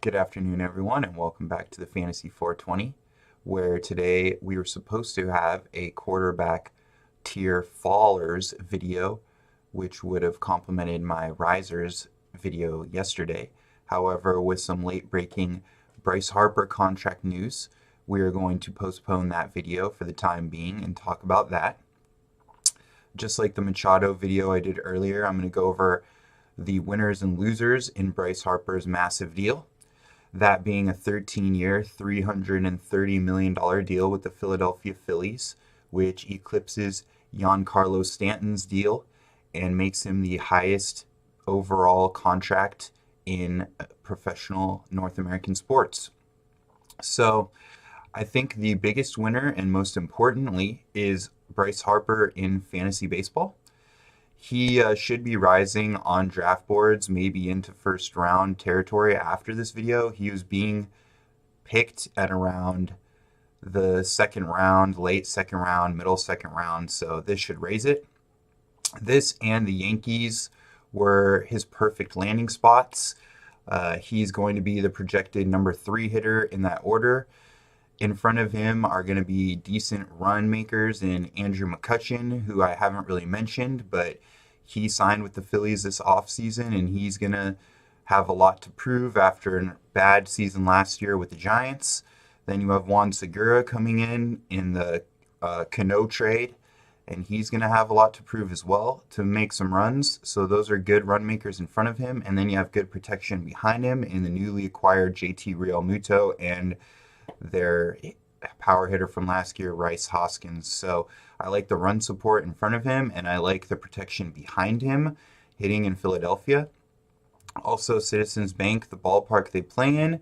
Good afternoon, everyone, and welcome back to the Fantasy 420, where today we were supposed to have a quarterback tier fallers video, which would have complemented my risers video yesterday. However, with some late breaking Bryce Harper contract news, we are going to postpone that video for the time being and talk about that. Just like the Machado video I did earlier, I'm going to go over the winners and losers in Bryce Harper's massive deal. That being a 13-year, $330 million deal with the Philadelphia Phillies, which eclipses Giancarlo Stanton's deal and makes him the highest overall contract in professional North American sports. So I think the biggest winner and most importantly is Bryce Harper in fantasy baseball. He should be rising on draft boards, maybe into first round territory after this video. He was being picked at around the second round, late second round, middle second round, so this should raise it. This and the Yankees were his perfect landing spots. He's going to be the projected number 3 hitter in that order. In front of him are going to be decent run makers in Andrew McCutchen, who I haven't really mentioned, but he signed with the Phillies this offseason, and he's going to have a lot to prove after a bad season last year with the Giants. Then you have Juan Segura coming in the Cano trade, and he's going to have a lot to prove as well to make some runs. So those are good run makers in front of him, and then you have good protection behind him in the newly acquired JT Realmuto and their power hitter from last year, Rhys Hoskins. So I like the run support in front of him, and I like the protection behind him hitting in Philadelphia. Also, Citizens Bank, the ballpark they play in,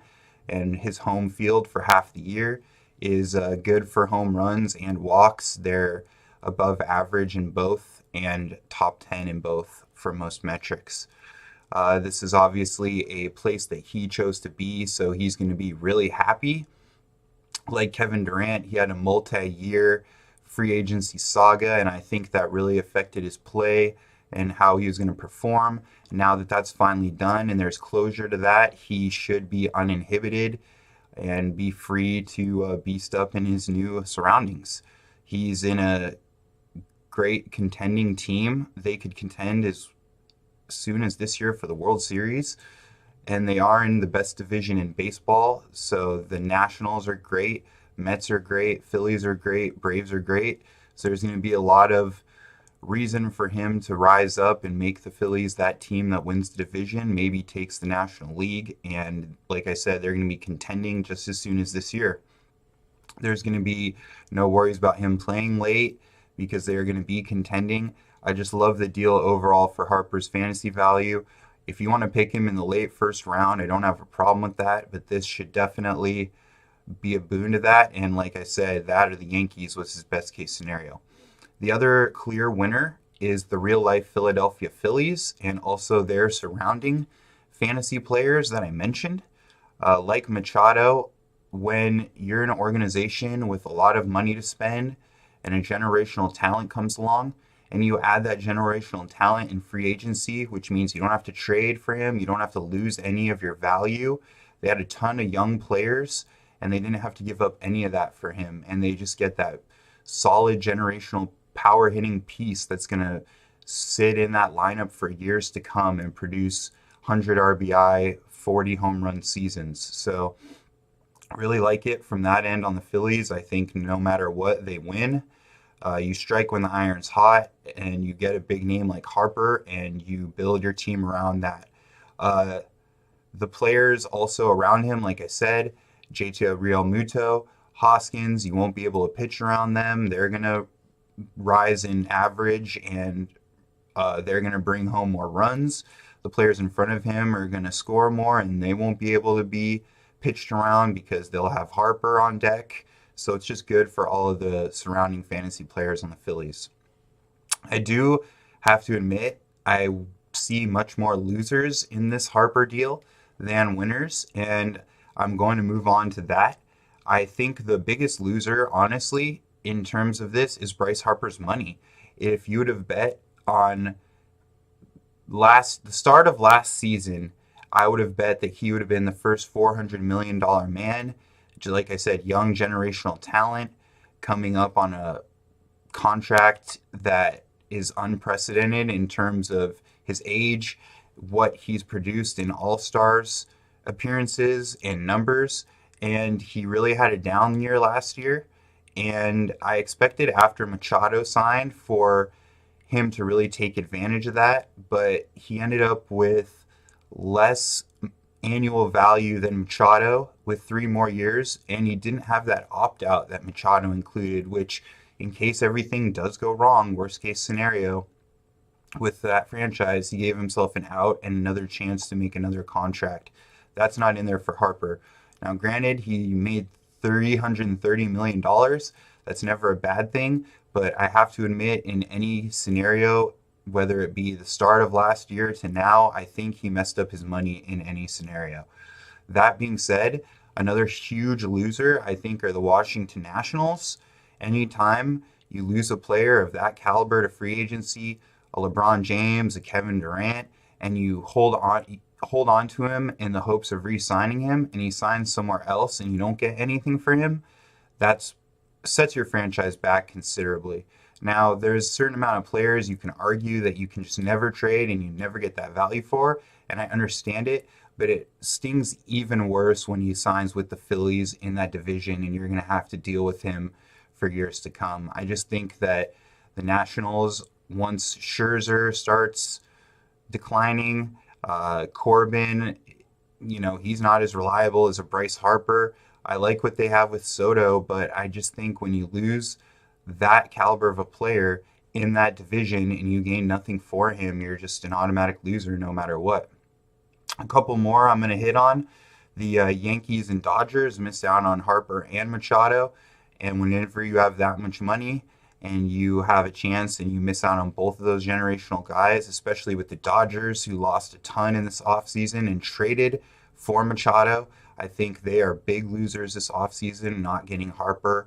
and his home field for half the year is good for home runs and walks. They're above average in both and top 10 in both for most metrics. This is obviously a place that he chose to be, so he's going to be really happy. Like Kevin Durant, he had a multi-year free agency saga, and I think that really affected his play and how he was going to perform. Now that that's finally done and there's closure to that, he should be uninhibited and be free to beast up in his new surroundings. He's in a great contending team. They could contend as soon as this year for the World Series. And they are in the best division in baseball. So the Nationals are great, Mets are great, Phillies are great, Braves are great. So there's going to be a lot of reason for him to rise up and make the Phillies that team that wins the division, maybe takes the National League. And like I said, they're going to be contending just as soon as this year. There's going to be no worries about him playing late because they're going to be contending. I just love the deal overall for Harper's fantasy value. If you want to pick him in the late first round, I don't have a problem with that, but this should definitely be a boon to that. And like I said, that or the Yankees was his best case scenario. The other clear winner is the real life Philadelphia Phillies and also their surrounding fantasy players that I mentioned. Like Machado, when you're in an organization with a lot of money to spend and a generational talent comes along, and you add that generational talent in free agency, which means you don't have to trade for him, you don't have to lose any of your value. They had a ton of young players, and they didn't have to give up any of that for him, and they just get that solid generational power hitting piece that's going to sit in that lineup for years to come and produce 100 RBI, 40 home run seasons. So I really like it from that end on the Phillies. I think no matter what, they win. You strike when the iron's hot, and you get a big name like Harper, and you build your team around that. The players also around him, like I said, JT Realmuto, Hoskins, you won't be able to pitch around them. They're going to rise in average, and they're going to bring home more runs. The players in front of him are going to score more, and they won't be able to be pitched around because they'll have Harper on deck. So it's just good for all of the surrounding fantasy players on the Phillies. I do have to admit, I see much more losers in this Harper deal than winners, and I'm going to move on to that. I think the biggest loser, honestly, in terms of this is Bryce Harper's money. If you would have bet on the start of last season, I would have bet that he would have been the first $400 million man. Just like I said, young generational talent coming up on a contract that is unprecedented in terms of his age, what he's produced in All-Stars appearances and numbers. And he really had a down year last year. And I expected after Machado signed for him to really take advantage of that, but he ended up with less annual value than Machado with 3 more years, and he didn't have that opt out that Machado included, which, in case everything does go wrong, worst case scenario, with that franchise, he gave himself an out and another chance to make another contract. That's not in there for Harper. Now, granted, he made $330 million. That's never a bad thing, but I have to admit, in any scenario, whether it be the start of last year to now, I think he messed up his money in any scenario. That being said, another huge loser, I think, are the Washington Nationals. Anytime you lose a player of that caliber to free agency, a LeBron James, a Kevin Durant, and you hold on to him in the hopes of re-signing him, and he signs somewhere else and you don't get anything for him, that sets your franchise back considerably. Now, there's a certain amount of players you can argue that you can just never trade and you never get that value for, and I understand it, but it stings even worse when he signs with the Phillies in that division and you're going to have to deal with him for years to come. I just think that the Nationals, once Scherzer starts declining, Corbin, he's not as reliable as a Bryce Harper. I like what they have with Soto, but I just think when you lose that caliber of a player in that division and you gain nothing for him, you're just an automatic loser no matter what. A couple more I'm going to hit on. The Yankees and Dodgers missed out on Harper and Machado, and whenever you have that much money and you have a chance and you miss out on both of those generational guys, especially with the Dodgers, who lost a ton in this offseason and traded for Machado, I think they are big losers this offseason, not getting Harper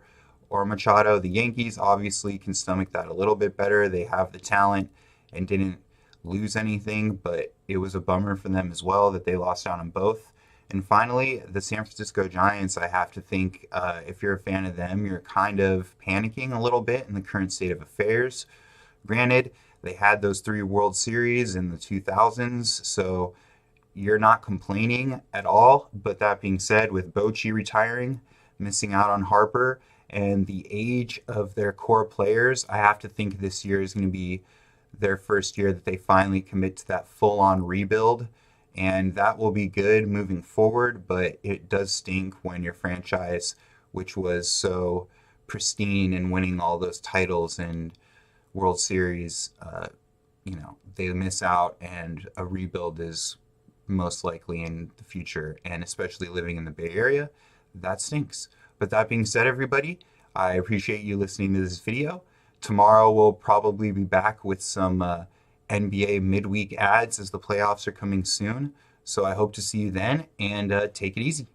or Machado. The Yankees obviously can stomach that a little bit better. They have the talent and didn't lose anything, but it was a bummer for them as well that they lost out on both. And finally, the San Francisco Giants, I have to think, if you're a fan of them, you're kind of panicking a little bit in the current state of affairs. Granted, they had those 3 World Series in the 2000s, so you're not complaining at all. But that being said, with Bochy retiring, missing out on Harper, and the age of their core players, I have to think this year is going to be their first year that they finally commit to that full-on rebuild. And that will be good moving forward, but it does stink when your franchise, which was so pristine and winning all those titles and World Series, they miss out, and a rebuild is most likely in the future. And especially living in the Bay Area, that stinks. But that being said, everybody, I appreciate you listening to this video. Tomorrow we'll probably be back with some NBA midweek ads as the playoffs are coming soon. So I hope to see you then, and take it easy.